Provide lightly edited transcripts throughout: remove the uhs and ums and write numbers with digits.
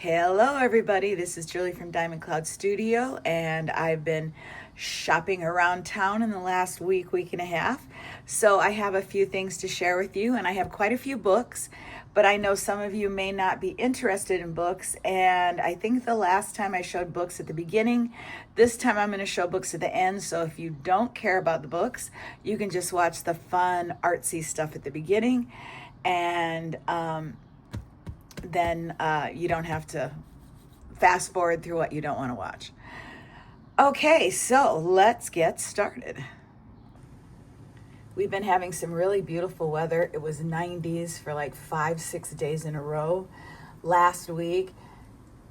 Hello everybody, this is Julie from Diamond Cloud Studio, and I've been shopping around town in the last week and a half. So I have a few things to share with you, and I have quite a few books, but I know some of you may not be interested in books, and I think the last time I showed books at the beginning. This time I'm going to show books at the end, so if you don't care about the books, you can just watch the fun artsy stuff at the beginning, and then you don't have to fast forward through what you don't want to watch. Okay, so let's get started. We've been having some really beautiful weather. It was 90s for like 5-6 days in a row last week.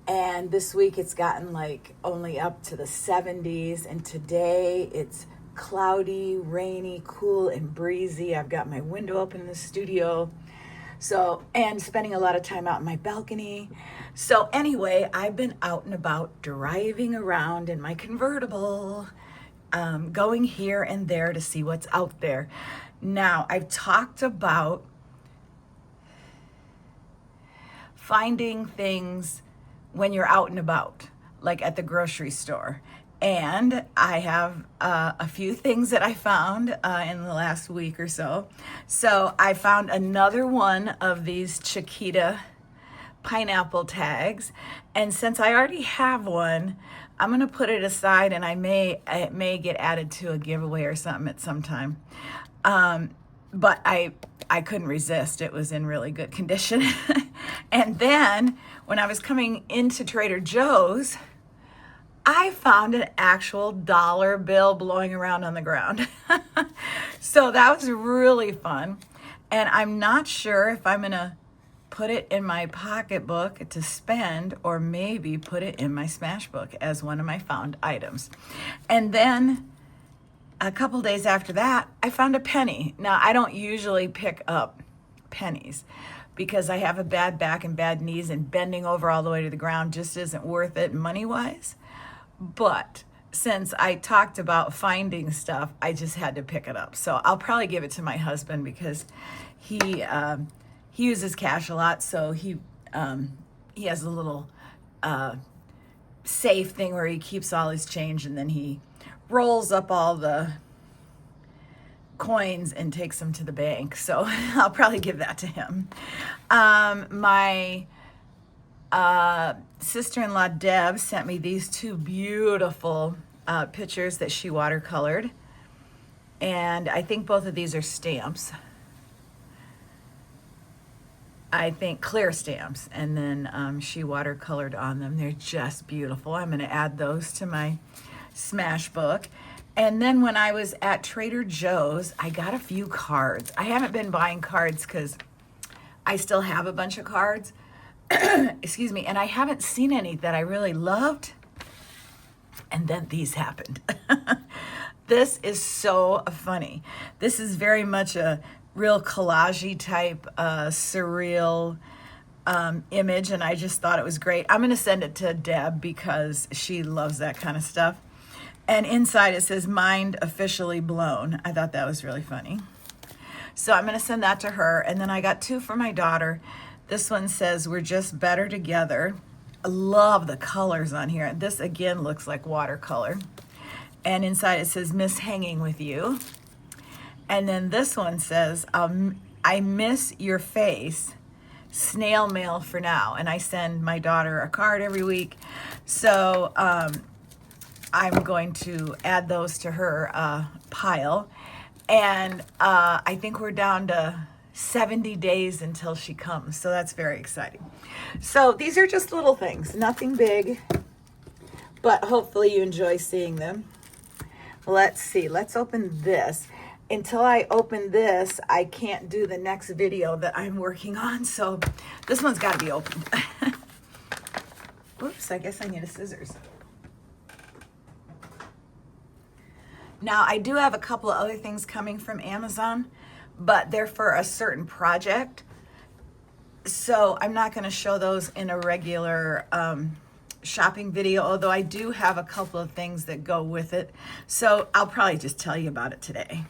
And this week it's gotten like only up to the 70s. And today it's cloudy, rainy, cool, and breezy. I've got my window open in the studio. So, and spending a lot of time out in my balcony. So anyway, I've been out and about driving around in my convertible, going here and there to see what's out there. Now, I've talked about finding things when you're out and about, like at the grocery store. And I have a few things that I found in the last week or so. So I found another one of these Chiquita pineapple tags. And since I already have one, I'm going to put it aside, and it may get added to a giveaway or something at some time. But I couldn't resist. It was in really good condition. And then when I was coming into Trader Joe's, I found an actual dollar bill blowing around on the ground. So that was really fun. And I'm not sure if I'm gonna put it in my pocketbook to spend, or maybe put it in my smash book as one of my found items. And then a couple days after that, I found a penny. Now, I don't usually pick up pennies because I have a bad back and bad knees, and bending over all the way to the ground just isn't worth it money-wise. But since I talked about finding stuff, I just had to pick it up. So I'll probably give it to my husband because he uses cash a lot. So he has a little safe thing where he keeps all his change, and then he rolls up all the coins and takes them to the bank. So I'll probably give that to him. My sister-in-law Deb sent me these two beautiful pictures that she watercolored, and I think both of these are stamps. I think clear stamps, and then she watercolored on them. They're just beautiful. I'm going to add those to my smash book. And then when I was at Trader Joe's, I got a few cards. I haven't been buying cards because I still have a bunch of cards. Excuse me, and I haven't seen any that I really loved, and then these happened. This is so funny. This is very much a real collage-y type surreal image, and I just thought it was great. I'm going to send it to Deb because she loves that kind of stuff. And inside it says, "Mind officially blown." I thought that was really funny. So I'm going to send that to her, and then I got two for my daughter. This one says, "We're just better together." I love the colors on here. This again looks like watercolor. And inside it says, "Miss hanging with you." And then this one says, "I miss your face. Snail mail for now." And I send my daughter a card every week. So I'm going to add those to her pile. And I think we're down to 70 days until she comes. So that's very exciting. So these are just little things, nothing big, but hopefully you enjoy seeing them. Let's see, let's open this. Until I open this, I can't do the next video that I'm working on. So this one's got to be opened. Oops, I guess I need a scissors. Now, I do have a couple of other things coming from Amazon, but they're for a certain project. So I'm not going to show those in a regular shopping video, although I do have a couple of things that go with it. So I'll probably just tell you about it today.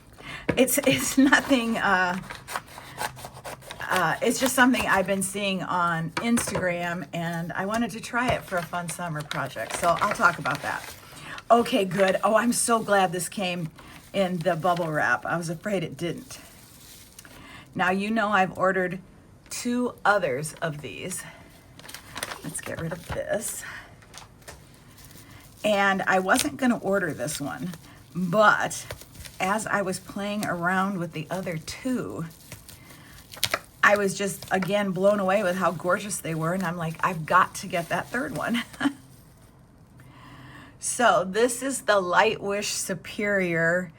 It's nothing it's just something I've been seeing on Instagram, and I wanted to try it for a fun summer project. So I'll talk about that. Okay, good. Oh, I'm so glad this came in the bubble wrap. I was afraid it didn't. Now, you know I've ordered 2 others of these. Let's get rid of this. And I wasn't going to order this one, but as I was playing around with the other 2, I was just, again, blown away with how gorgeous they were. And I'm like, I've got to get that 3rd one. So this is the Lightwish Superior.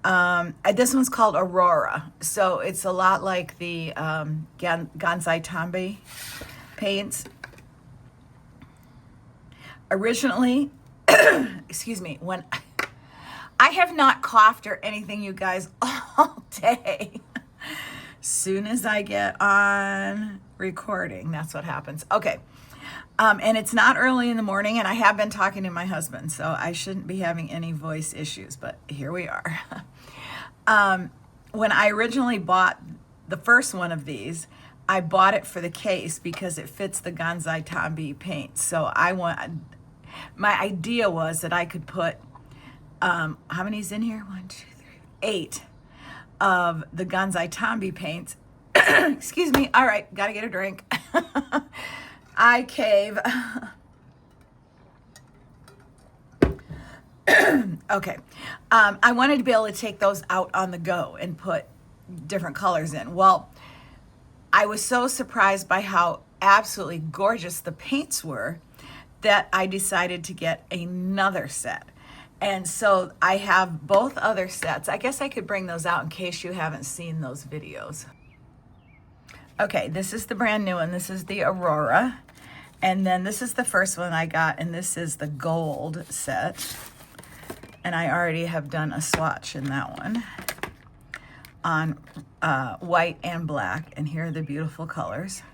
This one's called Aurora. So it's a lot like the Gansai Tambi paints. Originally, excuse me, when I have not coughed or anything, you guys, all day. Soon as I get on recording, that's what happens. Okay. And it's not early in the morning, and I have been talking to my husband, so I shouldn't be having any voice issues, but here we are. When I originally bought the first one of these, I bought it for the case because it fits the Gansai Tambi paint. So my idea was that I could put, how many's in here? 1, 2, 3, 8 of the Gansai Tambi paints. Excuse me. All right, gotta get a drink. I cave. Okay. I wanted to be able to take those out on the go and put different colors in. Well, I was so surprised by how absolutely gorgeous the paints were that I decided to get another set. And so I have both other sets. I guess I could bring those out in case you haven't seen those videos. Okay, this is the brand new one. This is the Aurora. And then this is the first one I got, and this is the gold set. And I already have done a swatch in that one on white and black. And here are the beautiful colors.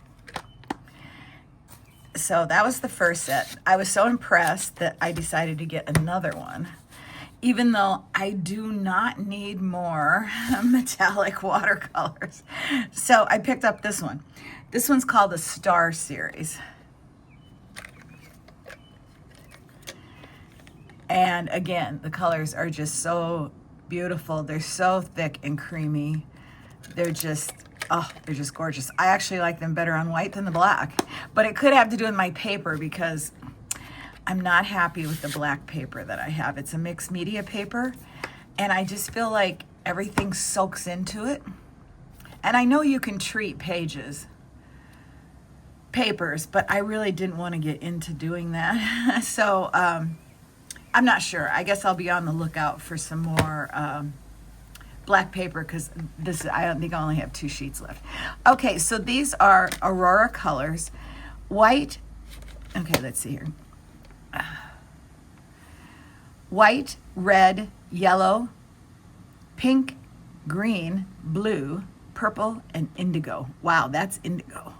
So that was the first set. I was so impressed that I decided to get another one, even though I do not need more metallic watercolors. So I picked up this one. This one's called the Star Series. And again, the colors are just so beautiful. They're so thick and creamy. They're just gorgeous. I actually like them better on white than the black, but it could have to do with my paper because I'm not happy with the black paper that I have. It's a mixed media paper, and I just feel like everything soaks into it. And I know you can treat papers, but I really didn't want to get into doing that. So I'm not sure. I guess I'll be on the lookout for some more black paper because I don't think I only have 2 sheets left. Okay, so these are Aurora colors. White, okay, let's see here. White, red, yellow, pink, green, blue, purple, and indigo. Wow, that's indigo.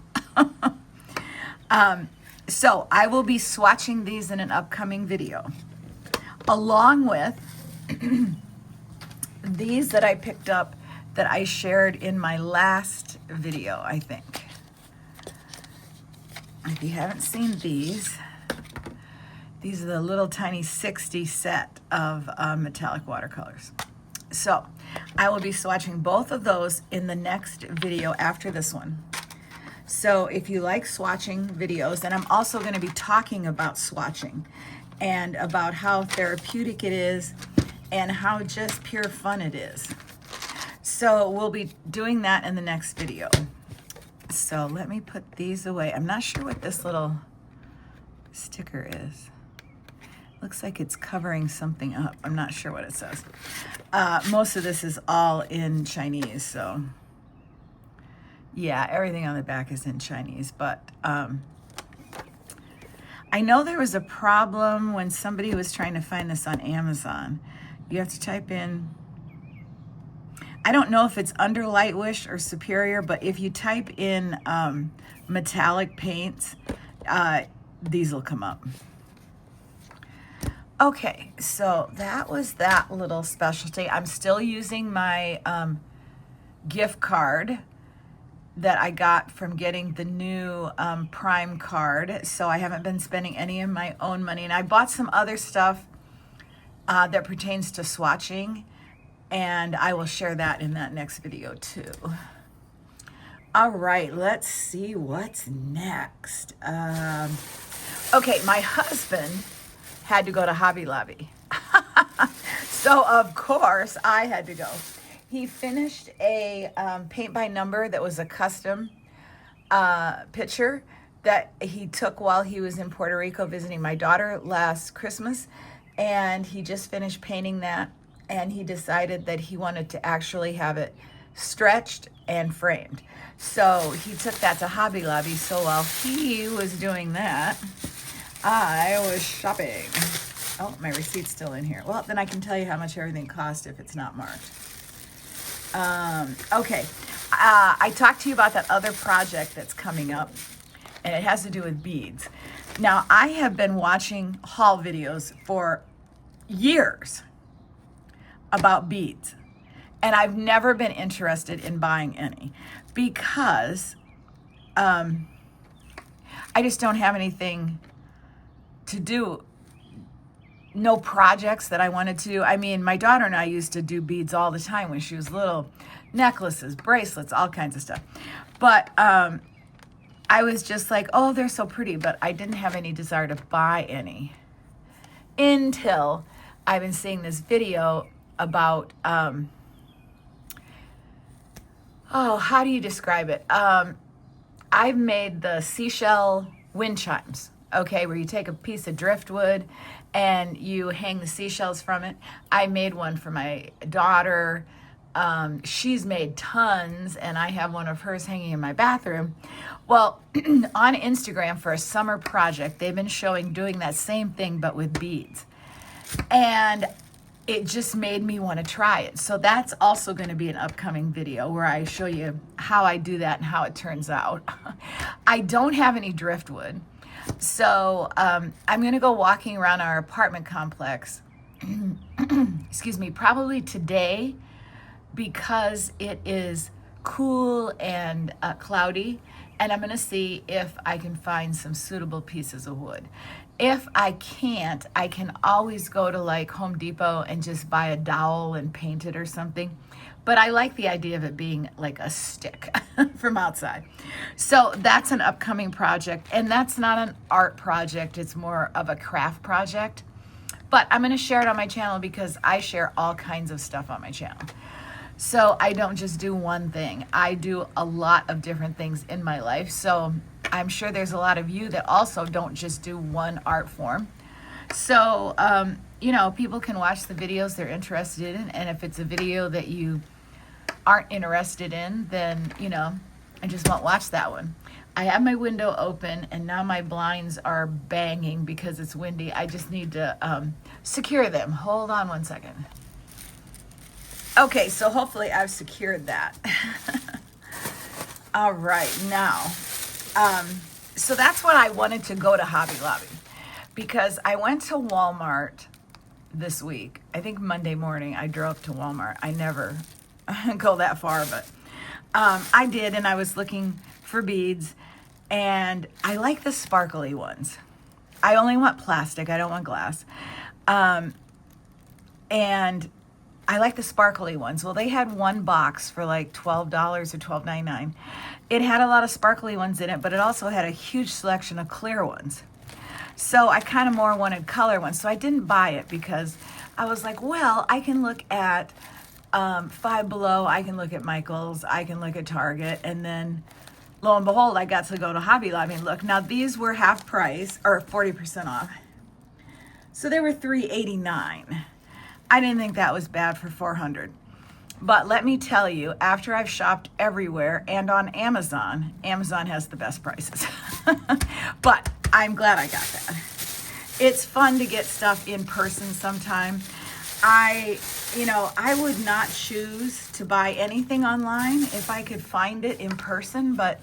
So I will be swatching these in an upcoming video, along with these that I picked up that I shared in my last video, I think. If you haven't seen these are the little tiny 60 set of metallic watercolors. So I will be swatching both of those in the next video after this one. So if you like swatching videos, and I'm also going to be talking about swatching and about how therapeutic it is and how just pure fun it is. So we'll be doing that in the next video. So let me put these away. I'm not sure what this little sticker is. Looks like it's covering something up. I'm not sure what it says. Most of this is all in Chinese, so yeah, everything on the back is in Chinese, but I know there was a problem when somebody was trying to find this on Amazon. You have to type in, I don't know if it's under Lightwish or Superior, but if you type in metallic paints, these will come up. Okay, so that was that little specialty. I'm still using my gift card that I got from getting the new Prime card. So I haven't been spending any of my own money. And I bought some other stuff that pertains to swatching, and I will share that in that next video too. All right, let's see what's next. Okay, my husband had to go to Hobby Lobby. So of course I had to go. He finished a paint by number that was a custom picture that he took while he was in Puerto Rico visiting my daughter last Christmas. And he just finished painting that, and he decided that he wanted to actually have it stretched and framed. So he took that to Hobby Lobby. So while he was doing that, I was shopping. Oh, my receipt's still in here. Well, then I can tell you how much everything cost if it's not marked. Okay, I talked to you about that other project that's coming up, and it has to do with beads. Now, I have been watching haul videos for years about beads, and I've never been interested in buying any because I just don't have anything to do. No projects that I wanted to do. I mean, my daughter and I used to do beads all the time when she was little. Necklaces, bracelets, all kinds of stuff. But I was just like, oh, they're so pretty, but I didn't have any desire to buy any until I've been seeing this video about, oh, how do you describe it? I've made the seashell wind chimes, okay, where you take a piece of driftwood and you hang the seashells from it. I made one for my daughter. She's made tons, and I have one of hers hanging in my bathroom. Well, on Instagram for a summer project, they've been showing doing that same thing, but with beads. And it just made me want to try it. So that's also going to be an upcoming video where I show you how I do that and how it turns out. I don't have any driftwood. So I'm going to go walking around our apartment complex, excuse me, probably today, because it is cool and cloudy, and I'm going to see if I can find some suitable pieces of wood. If I can't, I can always go to like Home Depot and just buy a dowel and paint it or something. But I like the idea of it being like a stick from outside. So that's an upcoming project, and that's not an art project. It's more of a craft project. But I'm going to share it on my channel because I share all kinds of stuff on my channel. So I don't just do one thing. I do a lot of different things in my life. So I'm sure there's a lot of you that also don't just do one art form. So, you know, people can watch the videos they're interested in. And if it's a video that you aren't interested in, then, you know, I just won't watch that one. I have my window open, and now my blinds are banging because it's windy. I just need to secure them. Hold on one second. Okay, so hopefully I've secured that. All right, now, so that's what I wanted to go to Hobby Lobby, because I went to Walmart this week. I think Monday morning I drove to Walmart. I never go that far, but I did, and I was looking for beads, and I like the sparkly ones. I only want plastic. I don't want glass. And I like the sparkly ones. Well, they had one box for like $12 or $12.99. It had a lot of sparkly ones in it, but it also had a huge selection of clear ones. So I kind of more wanted color ones. So I didn't buy it because I was like, well, I can look at Five Below, I can look at Michael's, I can look at Target, and then lo and behold, I got to go to Hobby Lobby and look. Now these were half price, or 40% off. So they were $3.89. I didn't think that was bad for $400. But let me tell you, after I've shopped everywhere and on Amazon, Amazon has the best prices. But I'm glad I got that. It's fun to get stuff in person sometime. I would not choose to buy anything online if I could find it in person, but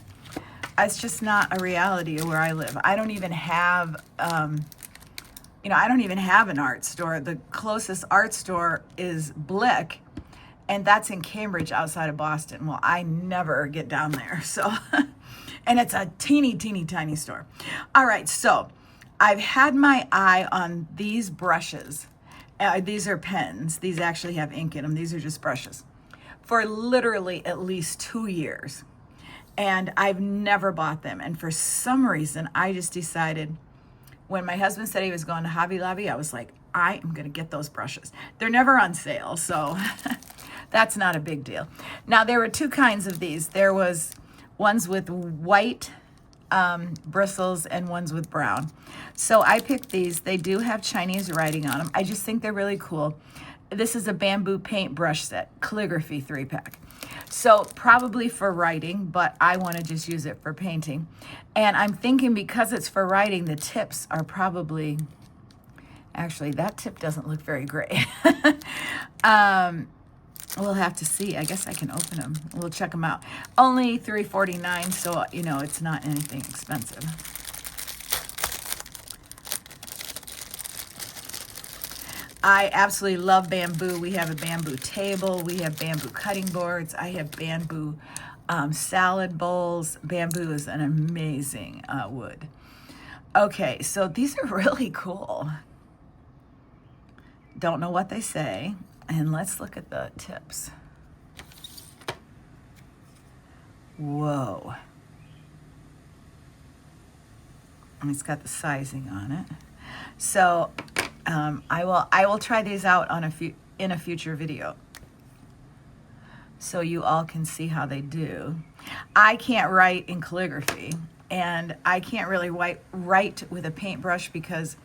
it's just not a reality of where I live. I don't even have I don't even have an art store. The closest art store is Blick, And that's in Cambridge outside of Boston. Well, I never get down there. So, and it's a teeny, teeny, tiny store. All right, so I've had my eye on these brushes. These are pens. These actually have ink in them. These are just brushes for literally at least 2 years. And I've never bought them. And for some reason, I just decided when my husband said he was going to Hobby Lobby, I was like, I am going to get those brushes. They're never on sale, so that's not a big deal. Now, there were two kinds of these. There was ones with white bristles and ones with brown. So I picked these. They do have Chinese writing on them. I just think they're really cool. This is a bamboo paintbrush set, calligraphy 3-pack. So probably for writing, but I want to just use it for painting. And I'm thinking because it's for writing, the tips are probably, actually that tip doesn't look very great. We'll have to see. I guess I can open them. We'll check them out. Only $3.49, so you know it's not anything expensive. I absolutely love bamboo. We have a bamboo table. We have bamboo cutting boards. I have bamboo salad bowls. Bamboo is an amazing wood. Okay, so these are really cool. Don't know what they say. And let's look at the tips. Whoa. And it's got the sizing on it. So I will try these out on in a future video, so you all can see how they do. I can't write in calligraphy, and I can't really write with a paintbrush because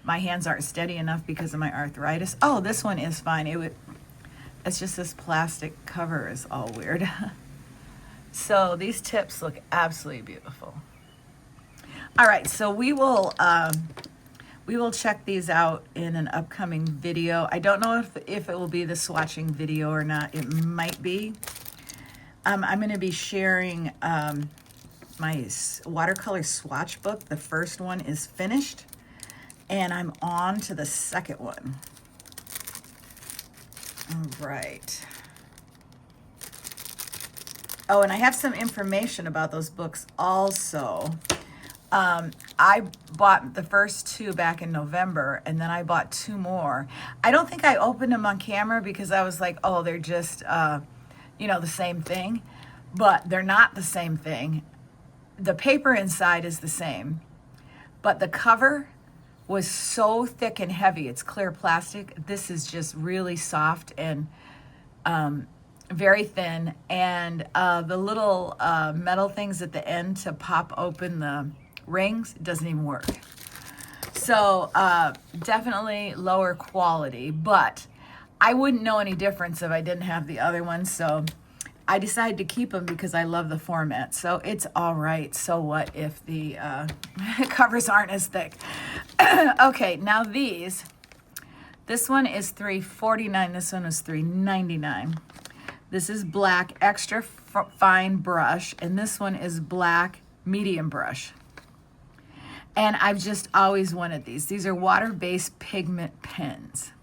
my hands aren't steady enough because of my arthritis. Oh, this one is fine. It's just this plastic cover is all weird. So these tips look absolutely beautiful. All right, so we will check these out in an upcoming video. I don't know if it will be the swatching video or not. It might be. I'm going to be sharing my watercolor swatch book. The first one is finished, and I'm on to the second one. All right. Oh, and I have some information about those books also. I bought the first 2 back in November, and then I bought 2 more. I don't think I opened them on camera because I was like, oh, they're just, the same thing. But they're not the same thing. The paper inside is the same, but the cover was so thick and heavy. It's clear plastic. This is just really soft and very thin. And the little metal things at the end to pop open the rings, it doesn't even work. So definitely lower quality, but I wouldn't know any difference if I didn't have the other one. So I decided to keep them because I love the format. So it's all right. So what if the covers aren't as thick? Okay, now this one is $3.49. This one is $3.99. This is black extra fine brush, and this one is black medium brush. And I've just always wanted these. These are water-based pigment pens.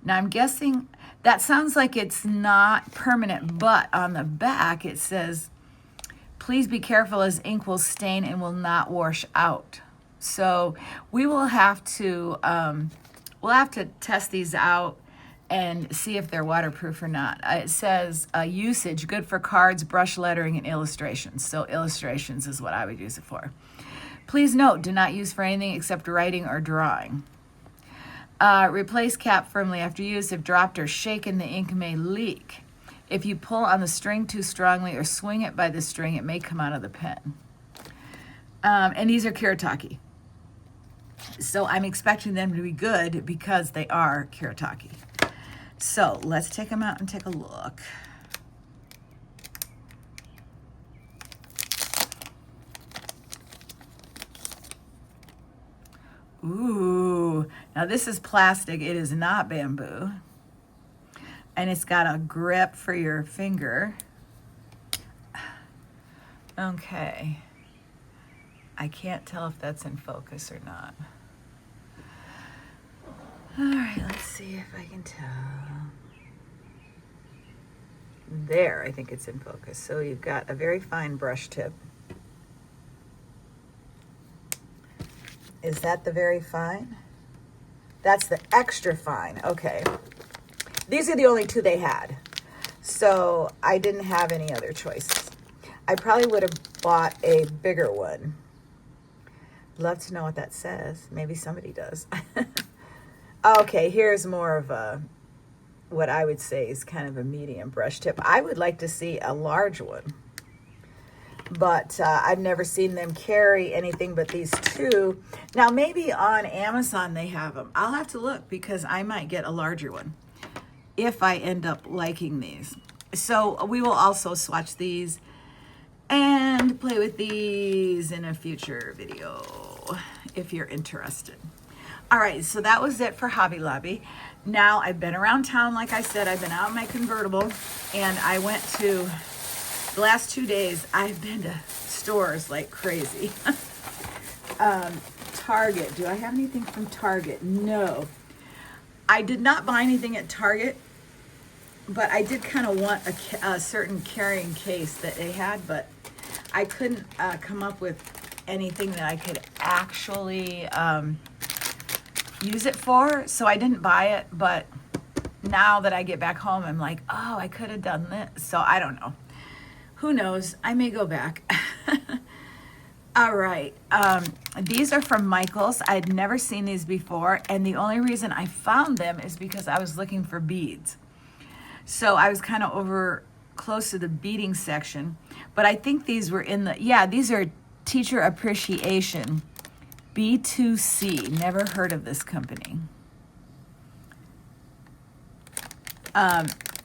Now I'm guessing that sounds like it's not permanent, but on the back it says, please be careful as ink will stain and will not wash out. So we will have to, we'll have to test these out and see if they're waterproof or not. It says usage, good for cards, brush lettering, and illustrations. So illustrations is what I would use it for. Please note, do not use for anything except writing or drawing. Replace cap firmly after use. If dropped or shaken, the ink may leak. If you pull on the string too strongly or swing it by the string, it may come out of the pen. And these are Kuretake. So I'm expecting them to be good because they are Kuretake. So let's take them out and take a look. Ooh, now this is plastic. It is not bamboo. And it's got a grip for your finger. Okay. I can't tell if that's in focus or not. All right, let's see if I can tell. There, I think it's in focus. So you've got a very fine brush tip. Is that the very fine? That's the extra fine. Okay. These are the only two they had. So I didn't have any other choices. I probably would have bought a bigger one. Love to know what that says. Maybe somebody does. Okay, here's more of a, what I would say is kind of a medium brush tip. I would like to see a large one. But I've never seen them carry anything but these two. Now, maybe on Amazon they have them. I'll have to look because I might get a larger one if I end up liking these. So we will also swatch these and play with these in a future video if you're interested. All right, so that was it for Hobby Lobby. Now I've been around town, like I said, I've been out in my convertible, and I went to, the last 2 days, I've been to stores like crazy. Target, do I have anything from Target? No. I did not buy anything at Target, but I did kind of want a certain carrying case that they had, but I couldn't come up with anything that I could actually use it for, so I didn't buy it. But now that I get back home, I'm like, oh, I could have done this. So I don't know. Who knows? I may go back. All right. These are from Michaels. I'd never seen these before, and the only reason I found them is because I was looking for beads. So I was kind of over close to the beading section, but I think these were in the, yeah, these are Teacher Appreciation B2C. Never heard of this company.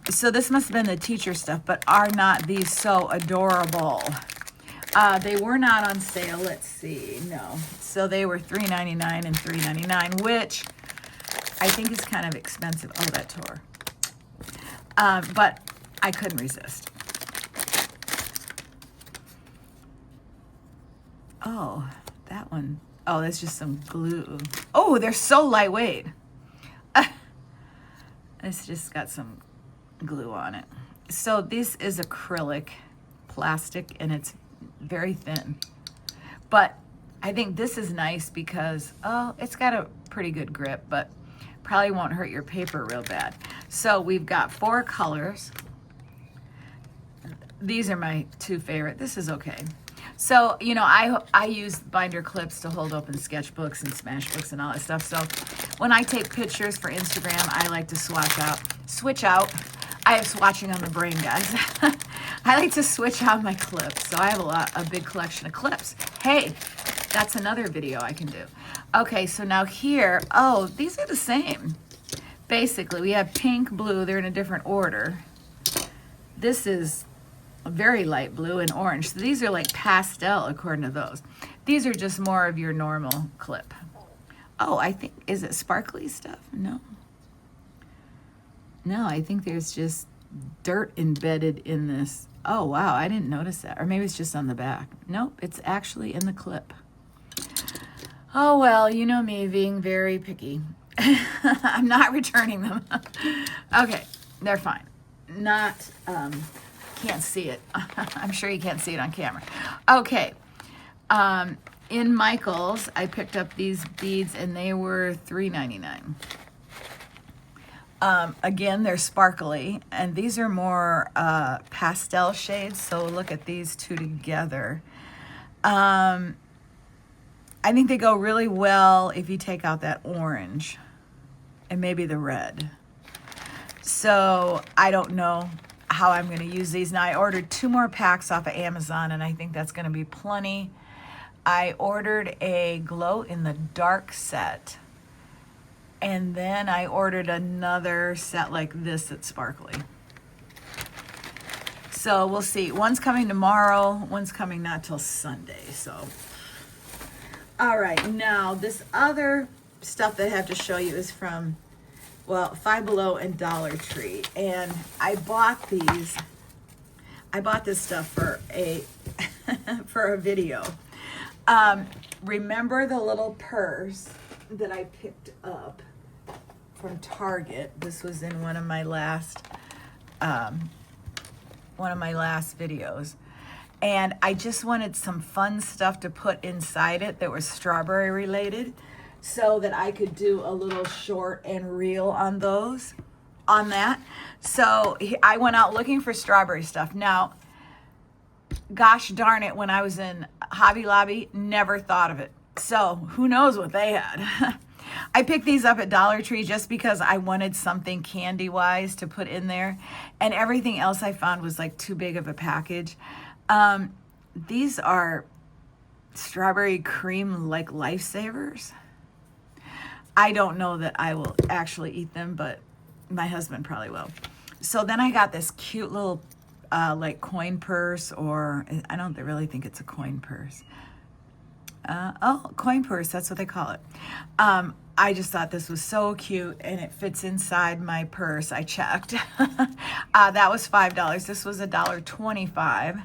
So this must have been the teacher stuff, but are not these so adorable? They were not on sale. Let's see. No. So they were $3.99 and $3.99, which I think is kind of expensive. Oh, that tore. But I couldn't resist. Oh, that one. Oh, that's just some glue. Oh, they're so lightweight. It's just got some glue on it. So this is acrylic plastic, and it's very thin. But I think this is nice because, oh, it's got a pretty good grip, but probably won't hurt your paper real bad. So we've got 4 colors. These are my 2 favorite. This is okay. So, you know, I use binder clips to hold open sketchbooks and smash books and all that stuff. So when I take pictures for Instagram, I like to switch out. I have swatching on the brain, guys. I like to switch out my clips. So I have a big collection of clips. Hey, that's another video I can do. Okay, so now here, oh, these are the same. Basically, we have pink, blue, they're in a different order. This is a very light blue and orange. So these are like pastel according to those. These are just more of your normal clip. Oh, I think, is it sparkly stuff? No. No, I think there's just dirt embedded in this. Oh, wow, I didn't notice that. Or maybe it's just on the back. Nope, it's actually in the clip. Oh, well, you know me being very picky. I'm not returning them. Okay, they're fine. Not, can't see it. I'm sure you can't see it on camera. Okay, in Michaels, I picked up these beads and they were $3.99. Again, they're sparkly, and these are more pastel shades, so look at these two together. I think they go really well if you take out that orange and maybe the red. So I don't know how I'm going to use these. Now, I ordered 2 more packs off of Amazon, and I think that's going to be plenty. I ordered a glow in the dark set, and then I ordered another set like this that's sparkly. So we'll see. One's coming tomorrow, one's coming not till Sunday. So, all right, now this other stuff that I have to show you is from, well, Five Below and Dollar Tree. And I bought these. I bought this stuff for a for a video. Remember the little purse that I picked up from Target? This was in one of my last one of my last videos. And I just wanted some fun stuff to put inside it that was strawberry related so that I could do a little short and reel on that. So I went out looking for strawberry stuff. Now, gosh darn it, when I was in Hobby Lobby, never thought of it. So who knows what they had. I picked these up at Dollar Tree just because I wanted something candy-wise to put in there. And everything else I found was like too big of a package. These are strawberry cream like lifesavers. I don't know that I will actually eat them, but my husband probably will. So then I got this cute little like coin purse, or I don't really think it's a coin purse. Coin purse, that's what they call it. I just thought this was so cute, and it fits inside my purse. I checked. That was $5. This was $1.25.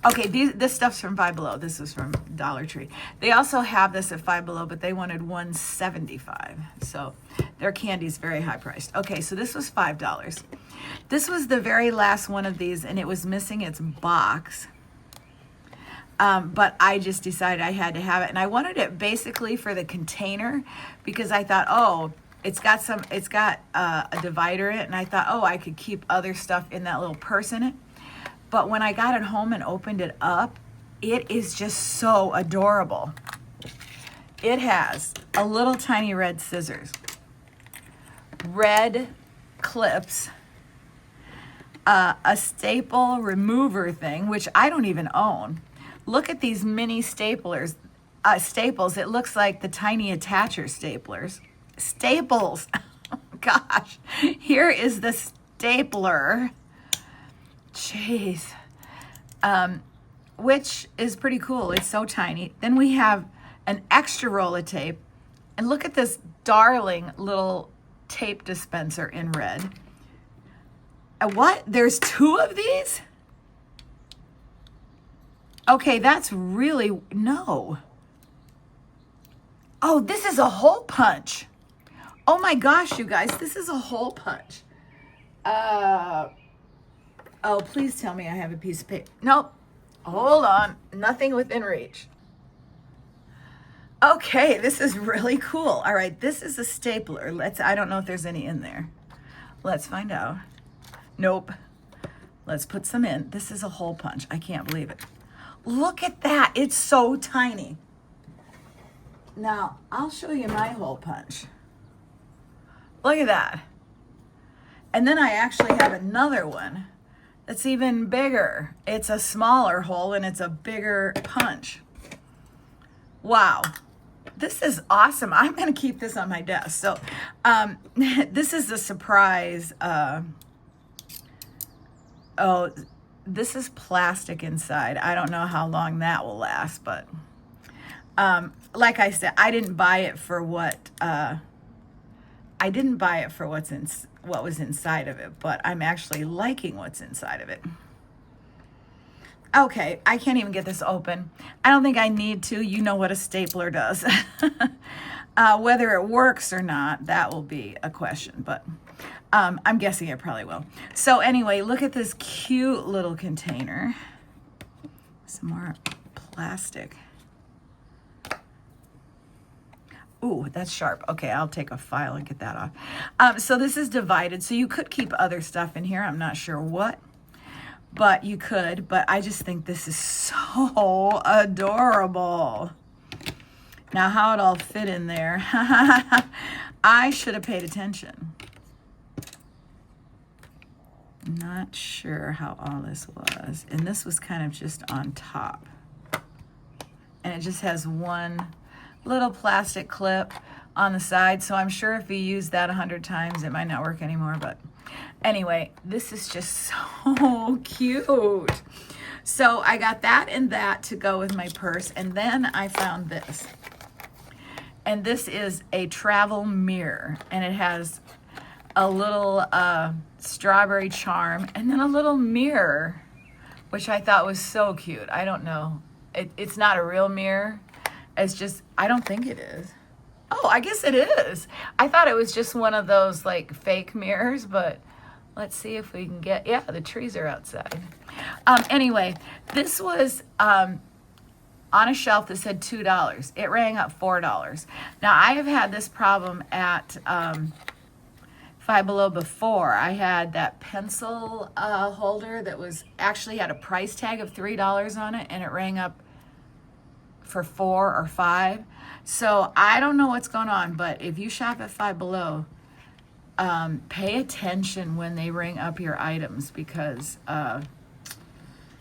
Okay, this stuff's from Five Below. This is from Dollar Tree. They also have this at Five Below, but they wanted $1.75. So their candy's very high priced. Okay, so this was $5. This was the very last one of these, and it was missing its box. But I just decided I had to have it, and I wanted it basically for the container because I thought, oh, it's got a divider in it, and I thought, oh, I could keep other stuff in that little purse in it. But when I got it home and opened it up, it is just so adorable. It has a little tiny red scissors, red clips, a staple remover thing, which I don't even own. Look at these mini staples. It looks like the tiny attacher staplers. Staples. Oh, gosh. Here is the stapler. Jeez. Which is pretty cool. It's so tiny. Then we have an extra roll of tape. And look at this darling little tape dispenser in red. What? There's two of these? Okay, that's really, no. Oh, this is a hole punch. Oh my gosh, you guys, this is a hole punch. Oh, please tell me I have a piece of paper. Nope. Hold on. Nothing within reach. Okay, this is really cool. All right, this is a stapler. I don't know if there's any in there. Let's find out. Nope. Let's put some in. This is a hole punch. I can't believe it. Look at that. It's so tiny. Now, I'll show you my hole punch. Look at that. And then I actually have another one that's even bigger. It's a smaller hole and it's a bigger punch. Wow. This is awesome. I'm going to keep this on my desk. So this is the surprise. This is plastic inside. I don't know how long that will last, but like I said, I didn't buy it for what what was inside of it, but I'm actually liking what's inside of it. Okay, I can't even get this open. I don't think I need to. You know what a stapler does. Whether it works or not, that will be a question, but I'm guessing it probably will. So anyway, look at this cute little container. Some more plastic. Ooh, that's sharp. Okay, I'll take a file and get that off. So this is divided, so you could keep other stuff in here. I'm not sure what, but you could. But I just think this is so adorable. Now, how it all fit in there. I should have paid attention. Not sure how all this was. And this was kind of just on top. And it just has one little plastic clip on the side. So I'm sure if you use that 100 times, it might not work anymore. But anyway, this is just so cute. So I got that and that to go with my purse. And then I found this. And this is a travel mirror. And it has a little strawberry charm and then a little mirror, which I thought was so cute. I don't know. It's not a real mirror. It's just, I don't think it is. Oh, I guess it is. I thought it was just one of those like fake mirrors, but Let's see if we can get, yeah, the trees are outside. Anyway, this was on a shelf that said $2. It rang up $4. Now, I have had this problem at Five Below before. I had that pencil holder that was actually had a price tag of $3 on it, and it rang up for $4 or $5. So I don't know what's going on, but if you shop at Five Below, pay attention when they ring up your items, because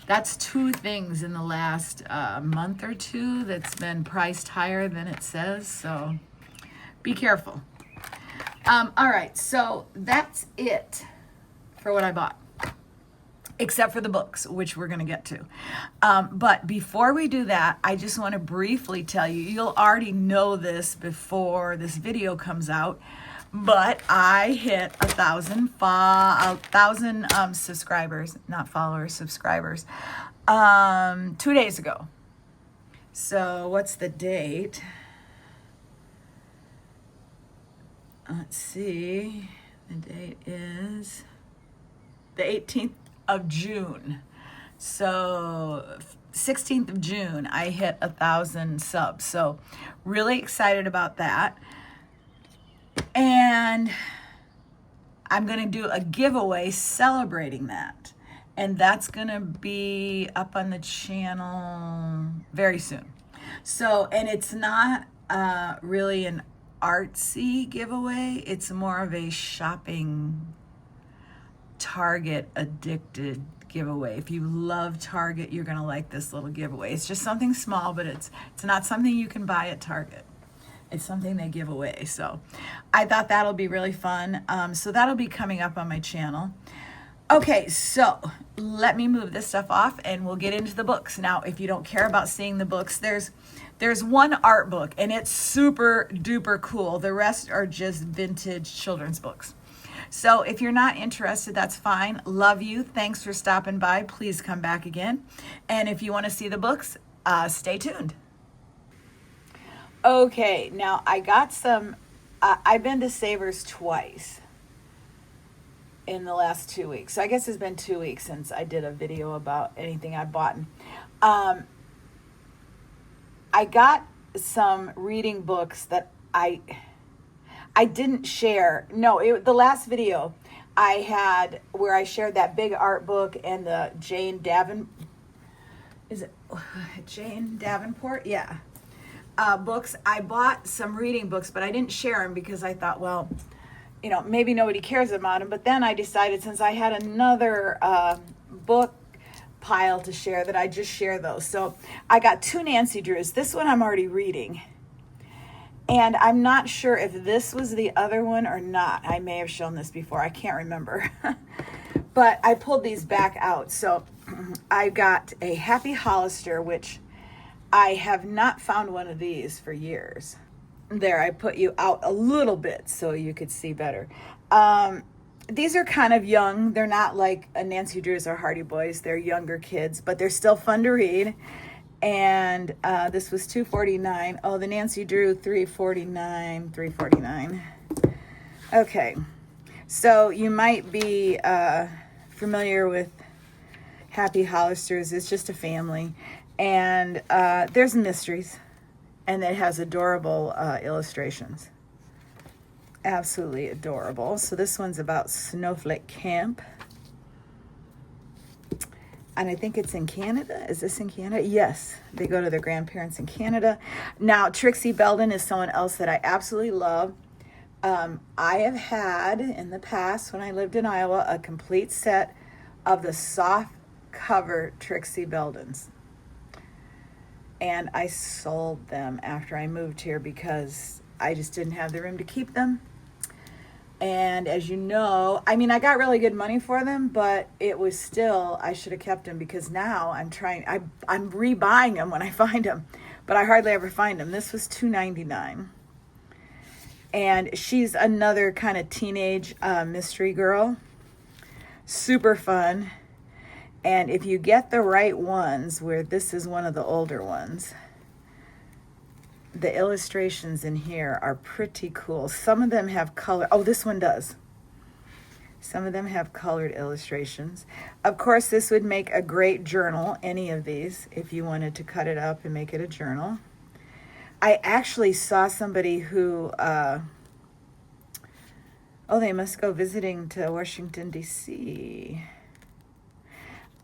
that's 2 things in the last month or 2 that's been priced higher than it says, so be careful. All right, so that's it for what I bought, except for the books, which we're going to get to. But before we do that, I just want to briefly tell you, you'll already know this before this video comes out, but I hit 1,000 subscribers, not followers, subscribers, 2 days ago. So what's the date? Let's see. The date is the 18th of June. So 16th of June, I hit 1,000 subs. So really excited about that. And I'm going to do a giveaway celebrating that. And that's going to be up on the channel very soon. So, and it's not really an artsy giveaway. It's more of a shopping Target addicted giveaway. If you love Target, you're going to like this little giveaway. It's just something small, but it's not something you can buy at Target. It's something they give away. So I thought that'll be really fun. So that'll be coming up on my channel. Okay, so let me move this stuff off and we'll get into the books. Now, if you don't care about seeing the books, there's one art book and it's super duper cool. The rest are just vintage children's books. So if you're not interested, that's fine. Love you. Thanks for stopping by. Please come back again. And if you want to see the books, stay tuned. Okay, now I got some, I've been to Savers twice in the last 2 weeks. So I guess it's been 2 weeks since I did a video about anything I bought. I got some reading books that I didn't share. No, the last video I had where I shared that big art book and the Jane Davenport? Yeah. Books. I bought some reading books, but I didn't share them because I thought, well, you know, maybe nobody cares about them. But then I decided, since I had another book pile to share, that I just share those. So I got 2 Nancy Drews. This one I'm already reading. And I'm not sure if this was the other one or not. I may have shown this before. I can't remember. But I pulled these back out. So I got a Happy Hollister, which I have not found one of these for years. There, I put you out a little bit so you could see better. These are kind of young. They're not like a Nancy Drews or Hardy Boys. They're younger kids, but they're still fun to read. And this was $2.49. Oh, the Nancy Drew, $3.49. Okay, so you might be familiar with Happy Hollisters. It's just a family, and there's mysteries, and it has adorable illustrations. Absolutely adorable. So this one's about Snowflake Camp. And I think it's in Canada. Is this in Canada? Yes, they go to their grandparents in Canada. Now, Trixie Belden is someone else that I absolutely love. I have had, in the past, when I lived in Iowa, a complete set of the soft cover Trixie Beldens. And I sold them after I moved here because I just didn't have the room to keep them. And as you know, I mean, I got really good money for them, but it was still, I should have kept them, because now I'm rebuying them when I find them, but I hardly ever find them. This was $2.99. And she's another kind of teenage mystery girl. Super fun. And if you get the right ones, where this is one of the older ones, the illustrations in here are pretty cool. Some of them have color. Oh, this one does. Some of them have colored illustrations. Of course, this would make a great journal, any of these, if you wanted to cut it up and make it a journal. I actually saw somebody who, they must go visiting to Washington, D.C.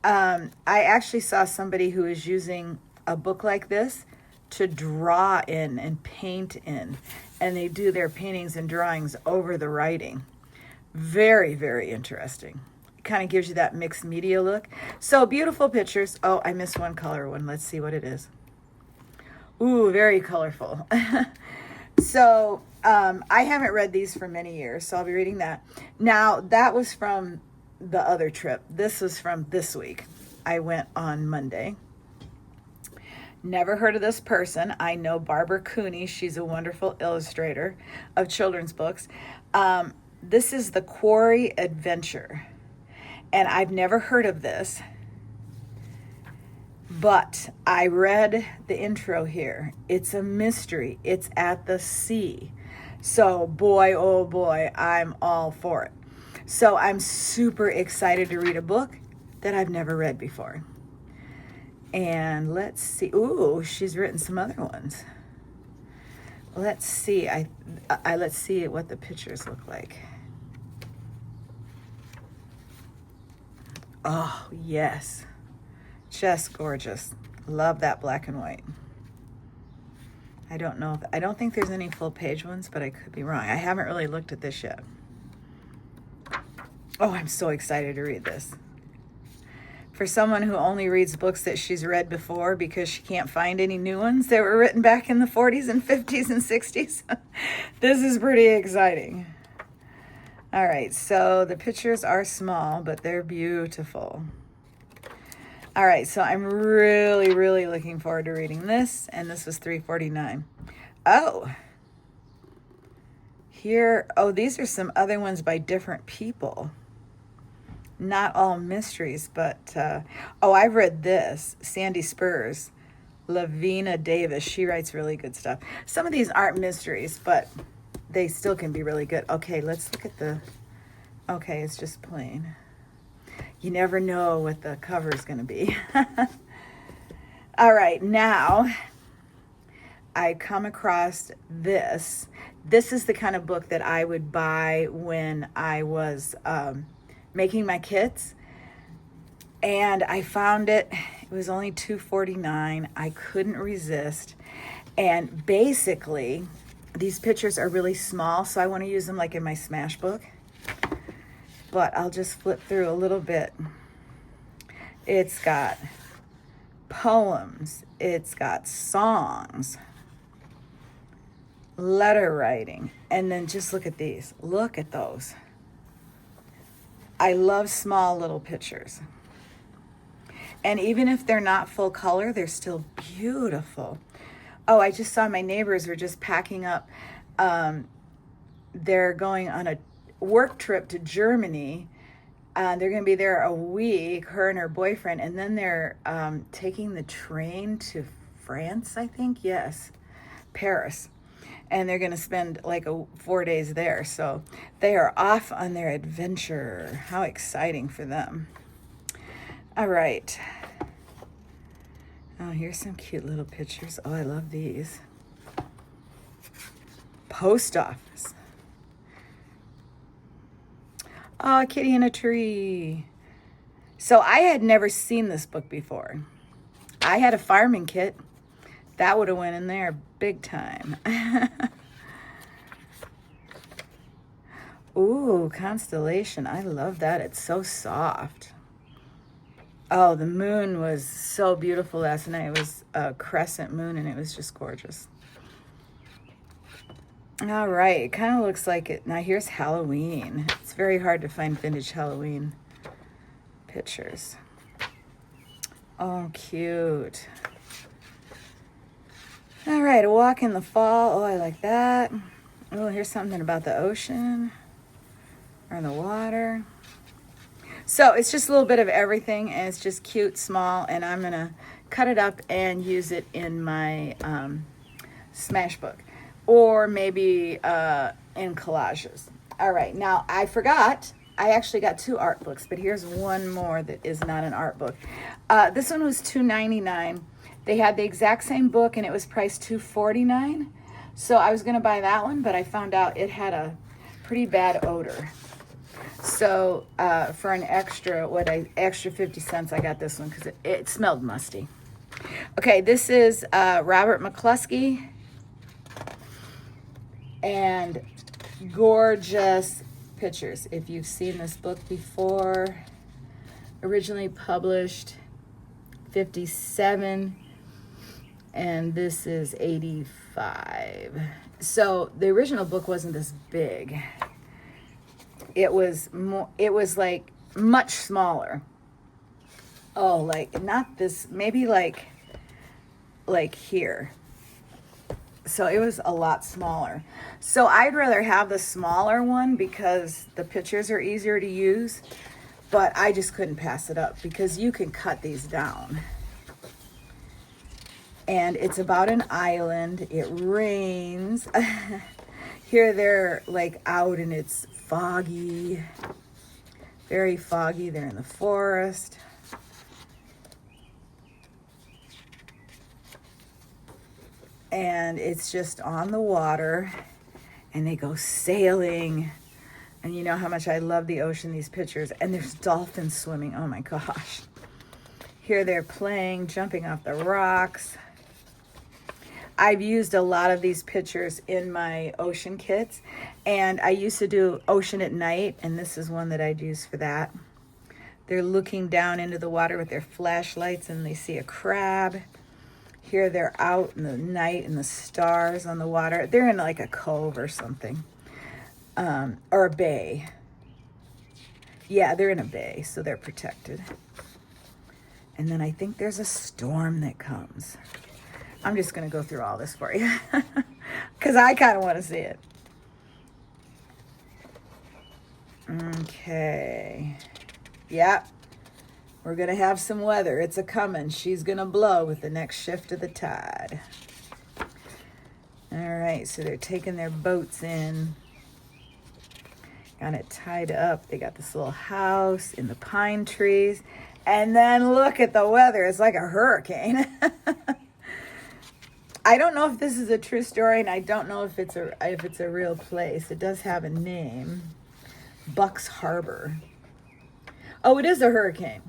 I actually saw somebody who is using a book like this to draw in and paint in, and they do their paintings and drawings over the writing. Very, very interesting. It kind of gives you that mixed media look. So beautiful pictures. Oh, I missed one color one. Let's see what it is. Ooh, very colorful. So I haven't read these for many years, so I'll be reading that. Now, that was from the other trip. This was from this week. I went on Monday. Never heard of this person. I know Barbara Cooney. She's a wonderful illustrator of children's books. This is The Quarry Adventure. And I've never heard of this. But I read the intro here. It's a mystery. It's at the sea. So boy, oh boy, I'm all for it. So I'm super excited to read a book that I've never read before. And let's see. Ooh, she's written some other ones. Let's see. Let's see what the pictures look like. Oh, yes. Just gorgeous. Love that black and white. I don't think there's any full page ones, but I could be wrong. I haven't really looked at this yet. Oh, I'm so excited to read this. For someone who only reads books that she's read before because she can't find any new ones that were written back in the 40s and 50s and 60s, this is pretty exciting. All right, so the pictures are small, but they're beautiful. All right, so I'm really, really looking forward to reading this, and this was $3.49. Oh, these are some other ones by different people. Not all mysteries, but, I've read this, Sandy Spurs, Lavina Davis. She writes really good stuff. Some of these aren't mysteries, but they still can be really good. Okay, let's look at okay, it's just plain. You never know what the cover is going to be. All right, now I come across this. This is the kind of book that I would buy when I was making my kits. And I found it. It was only $2.49. I couldn't resist. And basically, these pictures are really small, so I want to use them like in my smash book. But I'll just flip through a little bit. It's got poems. It's got songs, letter writing, and then just look at these. Look at those. I love small little pictures. And even if they're not full color, they're still beautiful. Oh, I just saw my neighbors were just packing up. They're going on a work trip to Germany. They're going to be there a week, her and her boyfriend, and then they're taking the train to France, I think. Yes, Paris. And they're going to spend like 4 days there. So they are off on their adventure. How exciting for them. All right. Oh, here's some cute little pictures. Oh, I love these. Post office. Oh, a kitty in a tree. So I had never seen this book before. I had a farming kit. That would have went in there big time. Ooh, constellation. I love that. It's so soft. Oh, the moon was so beautiful last night. It was a crescent moon, and it was just gorgeous. All right, it kind of looks like it. Now here's Halloween. It's very hard to find vintage Halloween pictures. Oh, cute. All right, a walk in the fall. Oh, I like that. Oh, here's something about the ocean or the water. So it's just a little bit of everything, and it's just cute, small, and I'm going to cut it up and use it in my smash book, or maybe in collages. All right, now I forgot I actually got 2 art books, but here's one more that is not an art book. This one was $2.99. They had the exact same book and it was priced $2.49. So I was gonna buy that one, but I found out it had a pretty bad odor. So for an extra 50 cents, I got this one because it smelled musty. Okay, this is Robert McCluskey, and gorgeous pictures. If you've seen this book before, originally published 57, and this is 85. So the original book wasn't this big. It was like much smaller. Oh, like not this, maybe like here. So it was a lot smaller. So I'd rather have the smaller one because the pictures are easier to use, but I just couldn't pass it up because you can cut these down. And it's about an island. It rains. Here they're like out and it's foggy, very foggy. They're in the forest. And it's just on the water and they go sailing. And you know how much I love the ocean, these pictures. And there's dolphins swimming. Oh my gosh. Here they're playing, jumping off the rocks. I've used a lot of these pictures in my ocean kits. And I used to do ocean at night. And this is one that I'd use for that. They're looking down into the water with their flashlights and they see a crab. Here they're out in the night and the stars on the water. They're in like a cove or something. Or a bay. Yeah, they're in a bay, so they're protected. And then I think there's a storm that comes. I'm just going to go through all this for you. Because I kind of want to see it. Okay. Yep. We're going to have some weather. It's a-coming. She's going to blow with the next shift of the tide. All right, so they're taking their boats in. Got it tied up. They got this little house in the pine trees. And then look at the weather. It's like a hurricane. I don't know if this is a true story, and I don't know if it's a real place. It does have a name. Bucks Harbor. Oh, it is a hurricane.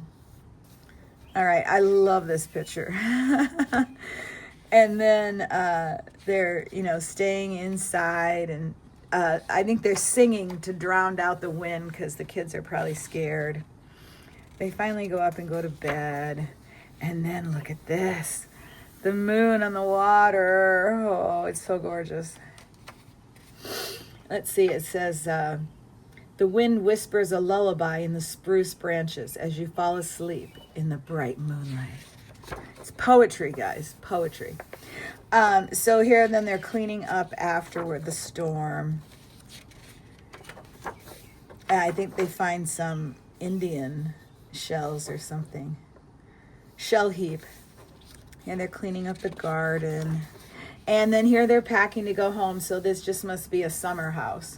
All right, I love this picture. And then they're, staying inside, and I think they're singing to drown out the wind because the kids are probably scared. They finally go up and go to bed. And then look at this. The moon on the water. Oh, it's so gorgeous. Let's see, it says, the wind whispers a lullaby in the spruce branches as you fall asleep in the bright moonlight. It's poetry, guys, poetry. So here, then they're cleaning up afterward, the storm. And I think they find some Indian shells or something. Shell heap. And they're cleaning up the garden. And then here they're packing to go home. So this just must be a summer house.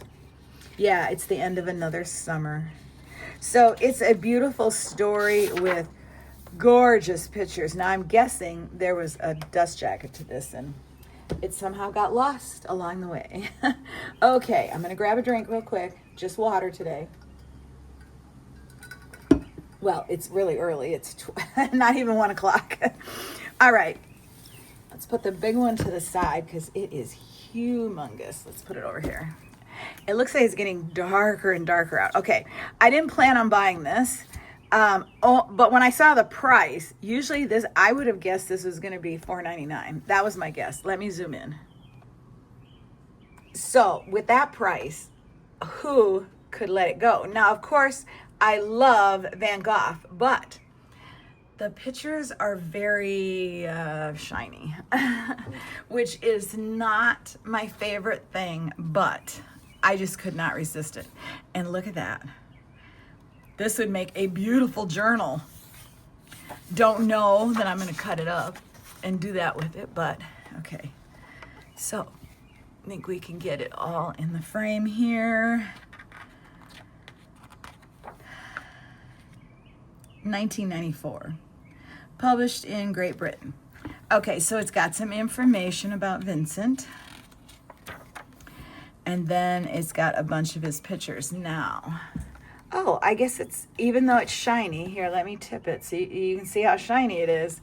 Yeah, it's the end of another summer. So it's a beautiful story with gorgeous pictures. Now I'm guessing there was a dust jacket to this and it somehow got lost along the way. Okay, I'm gonna grab a drink real quick. Just water today. Well, it's really early. It's not even 1 o'clock. All right, let's put the big one to the side because it is humongous. Let's put it over here. It looks like it's getting darker and darker out. Okay, I didn't plan on buying this. But when I saw the price, usually this, I would have guessed this was going to be $4.99. That was my guess. Let me zoom in. So with that price, who could let it go? Now, of course, I love Van Gogh, but the pictures are very shiny, which is not my favorite thing, but I just could not resist it. And look at that. This would make a beautiful journal. Don't know that I'm going to cut it up and do that with it, but okay. So I think we can get it all in the frame here. 1994. Published in Great Britain. Okay, so it's got some information about Vincent. And then it's got a bunch of his pictures. Now, oh, I guess it's, even though it's shiny, here, let me tip it so you can see how shiny it is.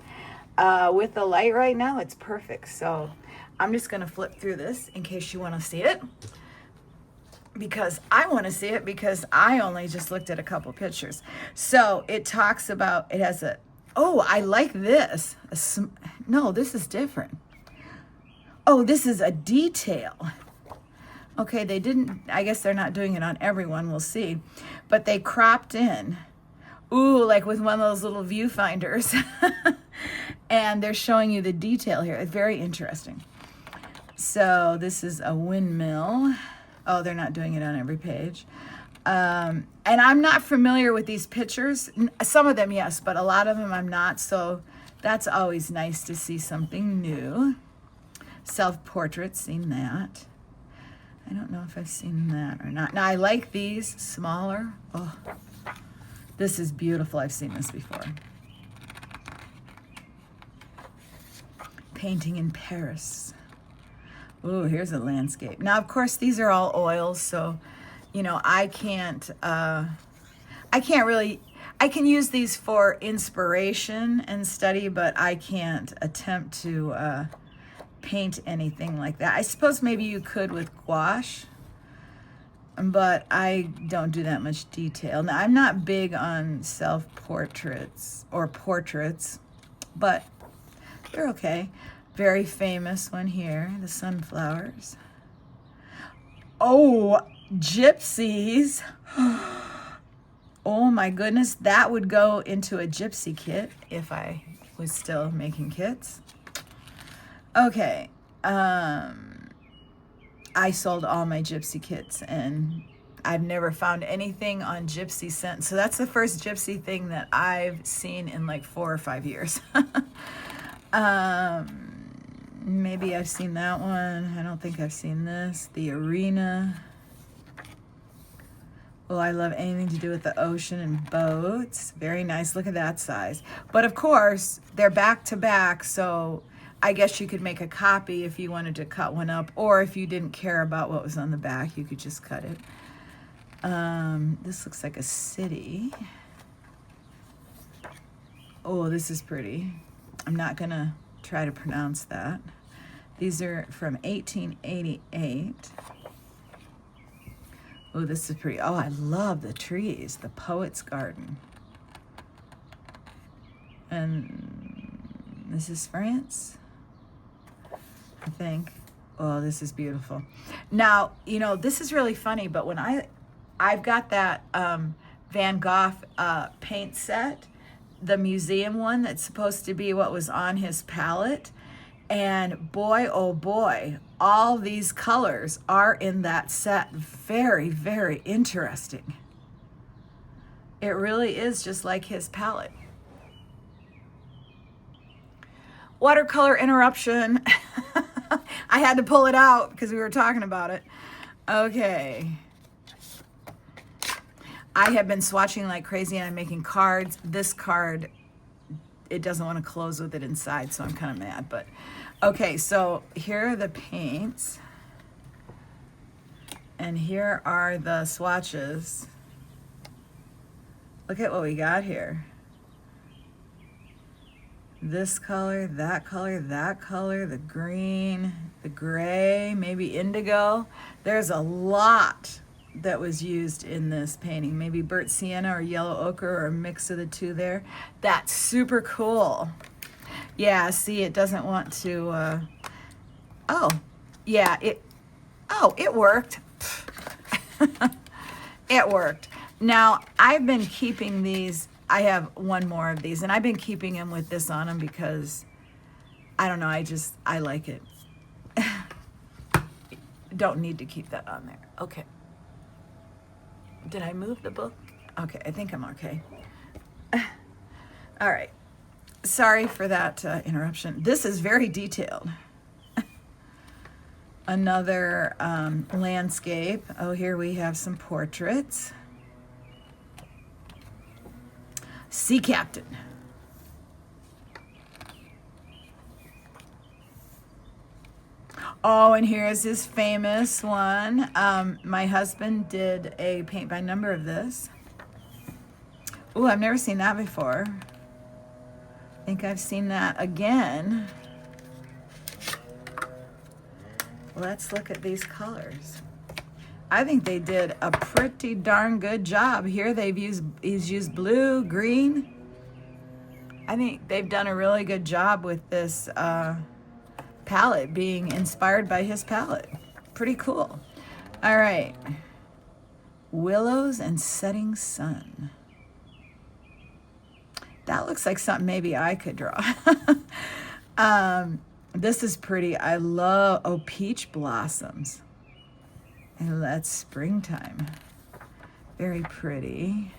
With the light right now, it's perfect. So I'm just going to flip through this in case you want to see it. Because I want to see it because I only just looked at a couple pictures. So it talks about, it has a, oh, I like this. No, this is different. Oh, this is a detail. Okay, they didn't, I guess they're not doing it on everyone, we'll see. But they cropped in. Ooh, like with one of those little viewfinders. And they're showing you the detail here. It's very interesting. So this is a windmill. Oh, they're not doing it on every page. And I'm not familiar with these pictures. Some of them, yes, but a lot of them I'm not. So that's always nice to see something new. Self-portraits, seen that. I don't know if I've seen that or not. Now, I like these smaller. Oh, this is beautiful. I've seen this before. Painting in Paris. Oh, here's a landscape. Now, of course, these are all oils, so, you know, I can't really, I can use these for inspiration and study, but I can't attempt to paint anything like that. I suppose maybe you could with gouache, but I don't do that much detail. Now, I'm not big on self-portraits or portraits, but they're okay. Very famous one here, the sunflowers. Oh, gypsies. Oh my goodness, that would go into a gypsy kit if I was still making kits. Okay, I sold all my gypsy kits and I've never found anything on Gypsy Scent. So that's the first gypsy thing that I've seen in like 4 or 5 years. Maybe I've seen that one. I don't think I've seen this. The Arena. Oh, I love anything to do with the ocean and boats. Very nice. Look at that size. But of course, they're back to back, so I guess you could make a copy if you wanted to cut one up, or if you didn't care about what was on the back, you could just cut it. This looks like a city. Oh, this is pretty. I'm not gonna try to pronounce that. These are from 1888. Oh, this is pretty. Oh, I love the trees. The Poet's Garden. And this is France, I think. Oh, this is beautiful. Now, you know, this is really funny, but when I've got that Van Gogh paint set, the museum one that's supposed to be what was on his palette, and boy, oh boy, all these colors are in that set. Very, very interesting. It really is just like his palette. Watercolor interruption. I had to pull it out because we were talking about it. Okay. I have been swatching like crazy and I'm making cards. This card, it doesn't want to close with it inside, so I'm kind of mad. But okay, so here are the paints. And here are the swatches. Look at what we got here. This color, that color, that color, the green, the gray, maybe indigo. There's a lot that was used in this painting. Maybe burnt sienna or yellow ochre or a mix of the two there. That's super cool. Yeah, see, it doesn't want to, oh, yeah, it worked. It worked. Now, I've been keeping these. I have one more of these, and I've been keeping them with this on them because, I don't know, I like it. Don't need to keep that on there. Okay. Did I move the book? Okay, I think I'm okay. All right. Sorry for that interruption. This is very detailed. Another landscape. Oh, here we have some portraits. Sea Captain. Oh, and here's his famous one. My husband did a paint by number of this. Oh, I've never seen that before. I think I've seen that again. Let's look at these colors. I think they did a pretty darn good job. Here he's used blue, green. I think they've done a really good job with this palette being inspired by his palette. Pretty cool. All right. Willows and Setting Sun. That looks like something maybe I could draw. This is pretty. I love, oh, Peach Blossoms. And that's springtime. Very pretty.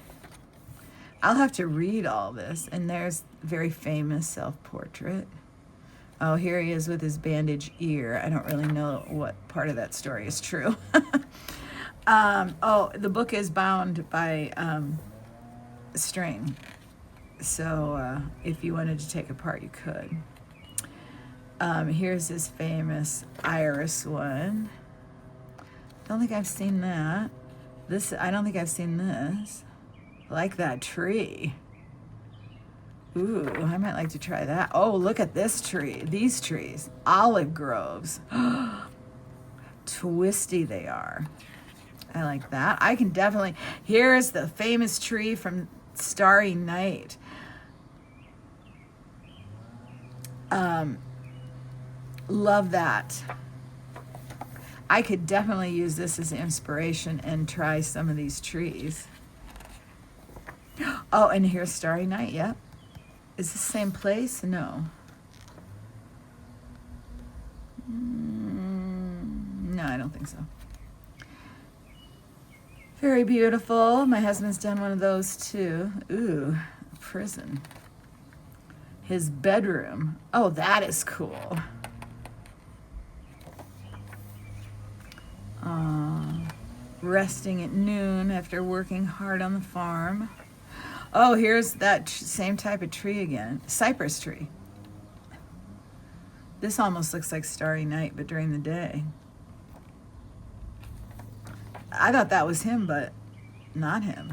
I'll have to read all this. And there's very famous self-portrait. Oh, here he is with his bandaged ear. I don't really know what part of that story is true. Oh, the book is bound by string. So if you wanted to take it apart, you could. Here's his famous iris one. Don't think I've seen that. I don't think I've seen this. I like that tree. Ooh, I might like to try that. Oh, look at this tree. These trees. Olive groves. Twisty they are. I like that. I can definitely... Here's the famous tree from Starry Night. Love that. I could definitely use this as inspiration and try some of these trees. Oh, and here's Starry Night, yep. Is this the same place? No. No, I don't think so. Very beautiful. My husband's done one of those too. Ooh, prison. His bedroom. Oh, that is cool. Resting at noon after working hard on the farm. Oh, here's that same type of tree again. Cypress tree. This almost looks like Starry Night, but during the day. I thought that was him, but not him.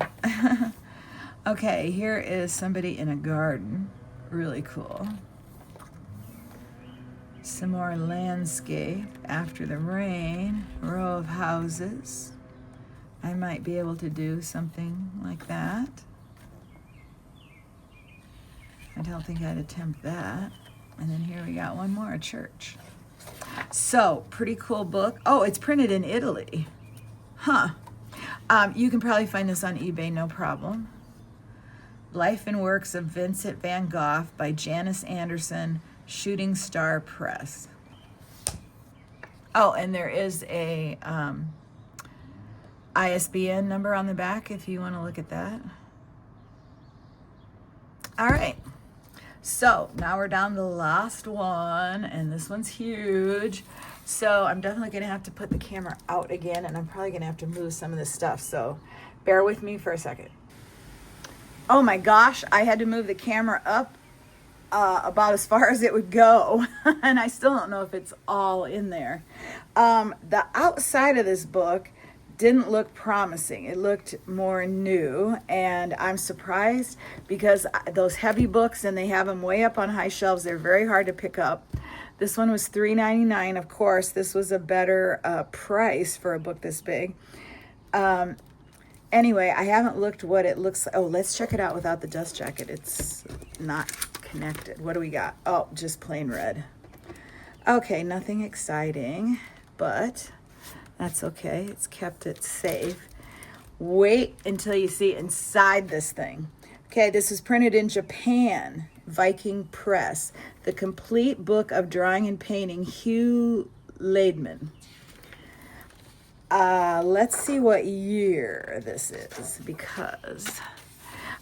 Okay, here is somebody in a garden. Really cool. Some more landscape after the rain. Row of houses. I might be able to do something like that. I don't think I'd attempt that. And then here we got one more, a church. So, pretty cool book. Oh, it's printed in Italy. Huh. You can probably find this on eBay, no problem. Life and Works of Vincent van Gogh by Janice Anderson, Shooting Star Press. Oh, and there is a ISBN number on the back if you want to look at that. All right. So now we're down to the last one, and this one's huge. So I'm definitely going to have to put the camera out again, and I'm probably going to have to move some of this stuff. So bear with me for a second. Oh my gosh, I had to move the camera up about as far as it would go. And I still don't know if it's all in there. The outside of this book didn't look promising. It looked more new, and I'm surprised because those heavy books, and they have them way up on high shelves, they're very hard to pick up. This one was $3.99. Of course, this was a better price for a book this big. Anyway, I haven't looked what it looks like. Oh, let's check it out without the dust jacket. It's not connected. What do we got? Oh, just plain red. Okay, nothing exciting, but that's okay. It's kept it safe. Wait until you see inside this thing. Okay, this is printed in Japan, Viking Press. The Complete Book of Drawing and Painting, Hugh Laidman. Let's see what year this is, because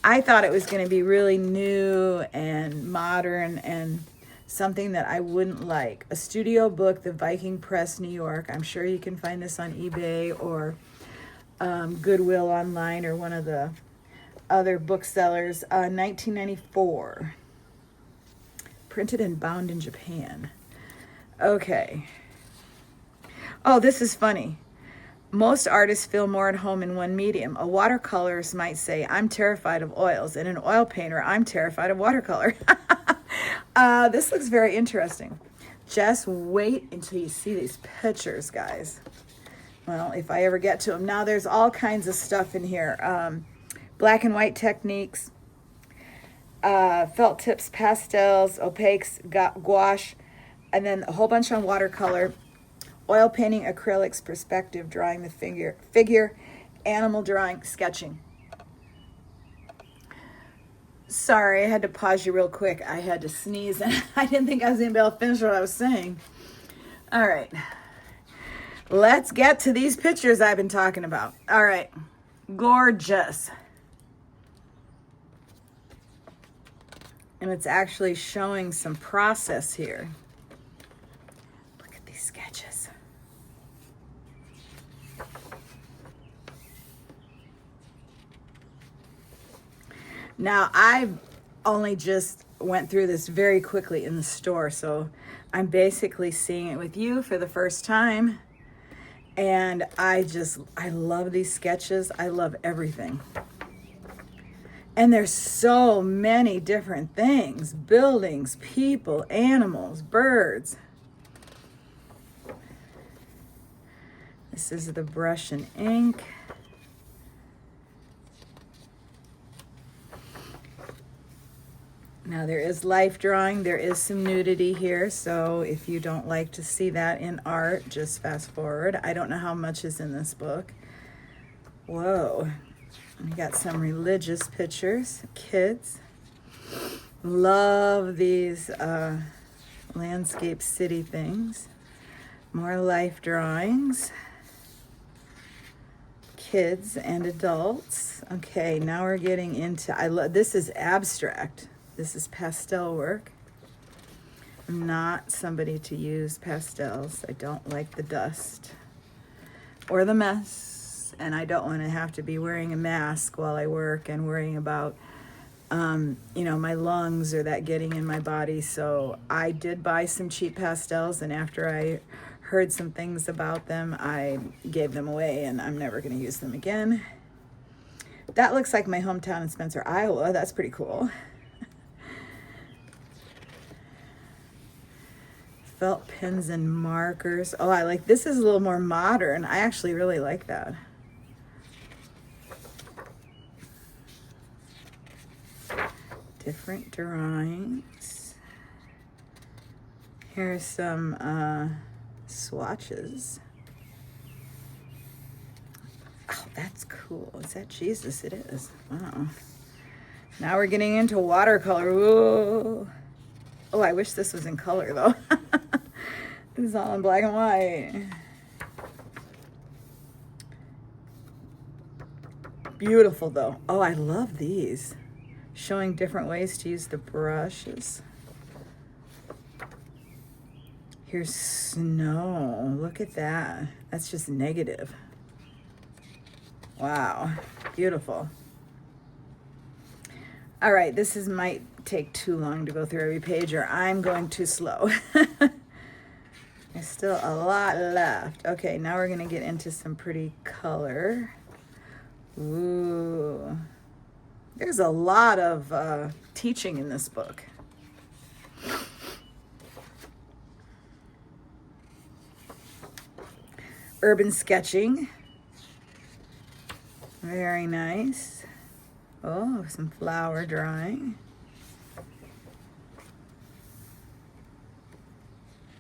I thought it was going to be really new and modern and something that I wouldn't like. A studio book, the Viking Press, New York. I'm sure you can find this on eBay or Goodwill online or one of the other booksellers. 1994. Printed and bound in Japan. Okay. Oh, this is funny. Most artists feel more at home in one medium. A watercolorist might say, I'm terrified of oils, and an oil painter, I'm terrified of watercolor. This looks very interesting. Just wait until you see these pictures, guys. Well, if I ever get to them. Now, there's all kinds of stuff in here. Black and white techniques, felt tips, pastels, opaques, gouache, and then a whole bunch on watercolor. Oil painting, acrylics, perspective, drawing the figure, animal drawing, sketching. Sorry, I had to pause you real quick. I had to sneeze and I didn't think I was going to be able to finish what I was saying. All right. Let's get to these pictures I've been talking about. All right. Gorgeous. And it's actually showing some process here. Look at these sketches. Now, I've only just went through this very quickly in the store, so I'm basically seeing it with you for the first time. And I love these sketches. I love everything. And there's so many different things. Buildings, people, animals, birds. This is the brush and ink. Now there is life drawing, there is some nudity here, so if you don't like to see that in art, just fast forward. I don't know how much is in this book. Whoa, we got some religious pictures, kids. Love these landscape city things. More life drawings. Kids and adults. Okay, now we're getting into, this is abstract. This is pastel work. I'm not somebody to use pastels. I don't like the dust or the mess, and I don't want to have to be wearing a mask while I work and worrying about, my lungs or that getting in my body. So I did buy some cheap pastels, and after I heard some things about them, I gave them away, and I'm never going to use them again. That looks like my hometown in Spencer, Iowa. That's pretty cool. Felt pens and markers. Oh, I like this. Is a little more modern. I actually really like that. Different drawings. Here's some swatches. Oh, that's cool. Is that Jesus? It is. Wow. Now we're getting into watercolor. Whoa. Oh, I wish this was in color, though. This is all in black and white. Beautiful, though. Oh, I love these. Showing different ways to use the brushes. Here's snow. Look at that. That's just negative. Wow. Beautiful. All right, might take too long to go through every page, or I'm going too slow. There's still a lot left. Okay, now we're going to get into some pretty color. Ooh. There's a lot of teaching in this book. Urban sketching. Very nice. Oh, some flower drawing.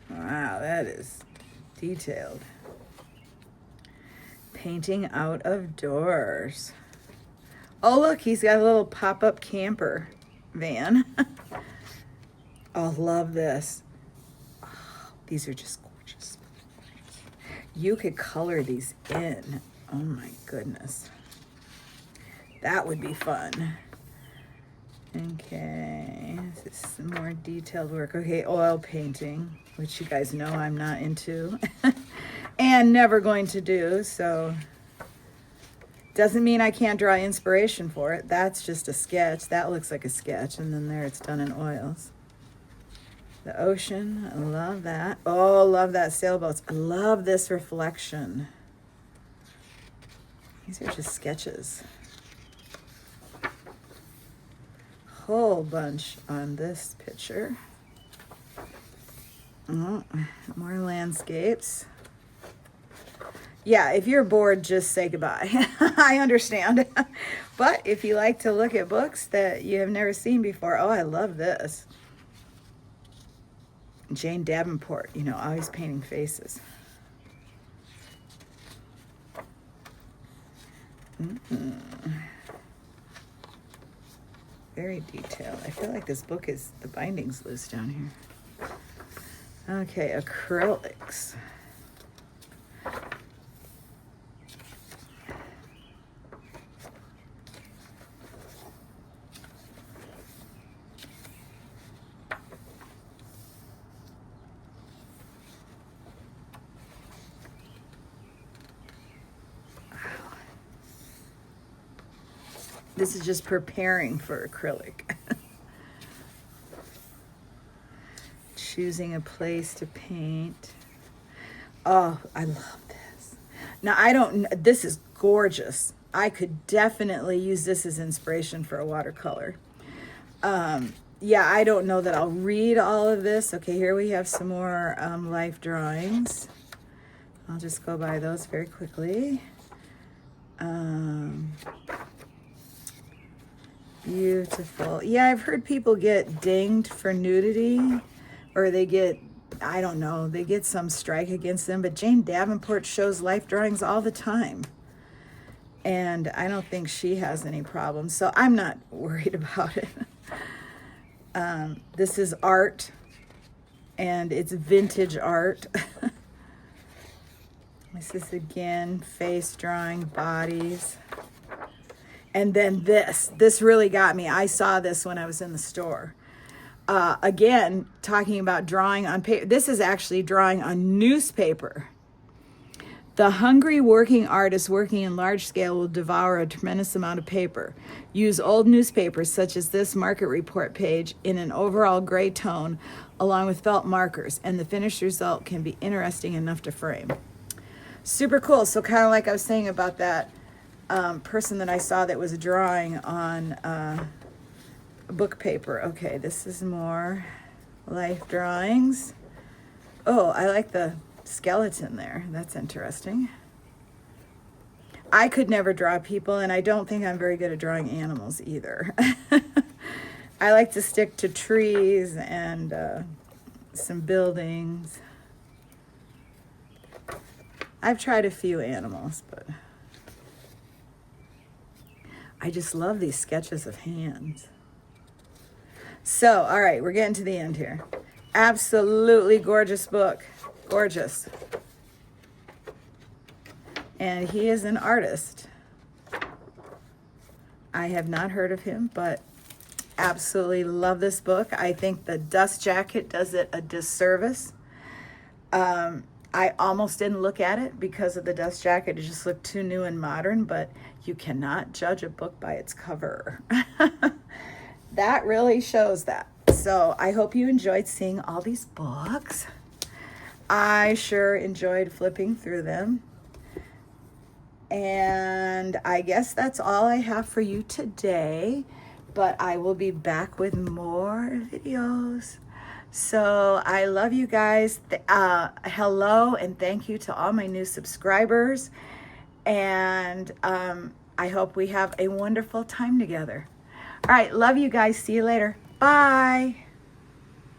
Wow, that is detailed. Painting out of doors. Oh, look, he's got a little pop-up camper van. Oh, love this. Oh, these are just gorgeous. You could color these in. Oh my goodness. That would be fun. Okay, this is some more detailed work. Okay, oil painting, which you guys know I'm not into and never going to do. So Doesn't mean I can't draw inspiration for it. That's just a sketch. That looks like a sketch. And then there it's done in oils. The ocean, I love that. Oh, love that sailboats. I love this reflection. These are just sketches. Whole bunch on this picture. Oh, more landscapes. Yeah, if you're bored, just say goodbye. I understand. But if you like to look at books that you have never seen before, oh, I love this. Jane Davenport, you know, always painting faces. Very detailed. I feel like this book is, the binding's loose down here. Okay, acrylics. This is just preparing for acrylic. Choosing a place to paint. Oh, I love this. Now, this is gorgeous. I could definitely use this as inspiration for a watercolor. Yeah, I don't know that I'll read all of this. Okay, here we have some more life drawings. I'll just go by those very quickly. Beautiful. Yeah, I've heard people get dinged for nudity, or they get, I don't know, they get some strike against them, but Jane Davenport shows life drawings all the time. And I don't think she has any problems, so I'm not worried about it. This is art, and it's vintage art. This is, again, face drawing, bodies. And then this really got me. I saw this when I was in the store. Again, talking about drawing on paper. This is actually drawing on newspaper. The hungry working artist working in large scale will devour a tremendous amount of paper. Use old newspapers such as this market report page in an overall gray tone along with felt markers, and the finished result can be interesting enough to frame. Super cool. So kind of like I was saying about that person that I saw that was drawing on book paper. Okay, this is more life drawings. Oh, I like the skeleton there. That's interesting. I could never draw people, and I don't think I'm very good at drawing animals either. I like to stick to trees and some buildings. I've tried a few animals, but I just love these sketches of hands. So, all right, we're getting to the end here. Absolutely gorgeous book. Gorgeous. And he is an artist. I have not heard of him, but absolutely love this book. I think the dust jacket does it a disservice. I almost didn't look at it because of the dust jacket. It just looked too new and modern, but you cannot judge a book by its cover. That really shows that. So I hope you enjoyed seeing all these books. I sure enjoyed flipping through them. And I guess that's all I have for you today, but I will be back with more videos. So I love you guys. Hello, and thank you to all my new subscribers. And I hope we have a wonderful time together. All right, love you guys. See you later. Bye.